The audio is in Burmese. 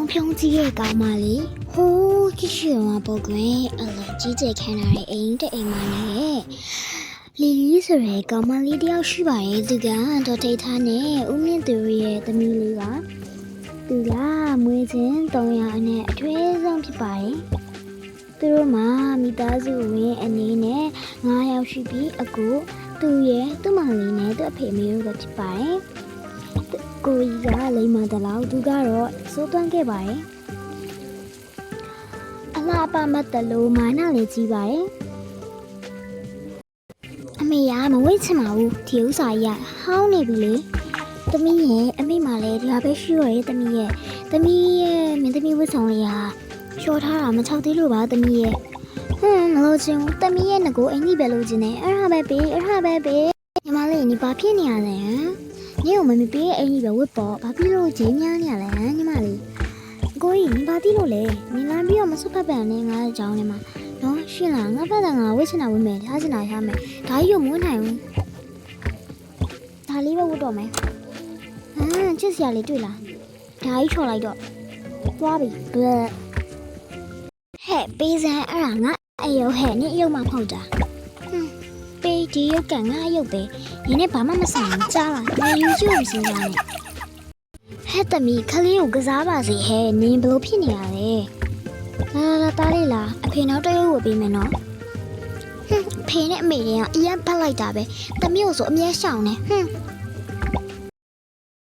평지에 까마리 호 기시와 보그에 알라 지제 캐나리 에인데 에마네 리리 소래 까마리 တယောက်ရှိပါတယ်သူကတော့ထိတ်ထားနဲ့ဦးမြင့်သူရဲ့သမီးလေးပါသူကမွေးချင်း300နဲ့အထွေးဆုံးဖြစ်ပါတယ်သူတို့မှာမိသားစုဝင်အနေနဲ့9ယောက်ရှိပြီးအခုသူရဲ့သူ့မောင်လေးနဲ့သူ့အဖေမေတို့ပဲဖြစ်ပါတယ်ကိုကြီးကလိမ္မာတလောက်သူကတော့စိုးသွမ်းခဲ့ပါတယ်အလားပါမတ်တလို့မာနလေးကြီးပါတယ်အမေကမဝိတ်ချင်ပါဘူးဒီဥစ္စာကြီးကဟောင်းနေပြီလေသမီးရဲ့အမေမှလည်းဒီဟာပဲရှိရရဲ့သမီးရဲ့မင်းသမီးဝတ်ဆောင်လေးဟာလျှော်ထားတာမချောက်သေးလို့ပါသမီးရဲ့မလို့ချင်းသမီးရဲ့ငကိုအင်ကြီးပဲလို့ချင်းနေအဲ့ဒါပဲပေးညီမလေးညီဘာဖြစ်နေရလဲညို့မမပေးအင်ကြီးပဲဝတ်ပေါ့ဘာဖြစ်လို့ဂျင်းများနေရလဲညီမလေးကိုကြီးညီဘာတိလို့လဲညီလာပြီးတော့မစွတ်ဖက်ပန်နဲ့ငါ့ကြောင်းထဲမှာနော်ရှင်းလားငါဖက်တယ်ငါဝတ်ချင်တာဝတ်မယ်ထားချင်တာထားမယ်ဒါကြီးကိုမွန်းနိုင်ဘူးဒါလေးပဲဝတ်တော့မယ်ချစ်စရာလေးတွေ့လားဒါကြီးချော်လိုက်တော့သွားပြီဘလက်ဟဲ့ပေးစမ်းအဲ့ဒါငါအယုတ်ဟဲ့နင်အယုတ်မှမဟုတ်တာပေးဒီရုပ်ကငါအယုတ်ပဲနင်နဲ့ဘာမှမဆိုင်ဘူးကြားလားငါယူကြည့်လို့စဉ်းစားနေဟဲ့တမီခလေးကိုကစားပါစေဟဲ့နင်ဘလို့ဖြစ်နေရလဲလာတားလေးလားအဖေနောက်တရုပ်ဝတ်ပေးမယ်နော်ဖေနဲ့အမေတွေကအရင်ဖတ်လိုက်တာပဲတမီကိုဆိုအမြဲရှောင်နေ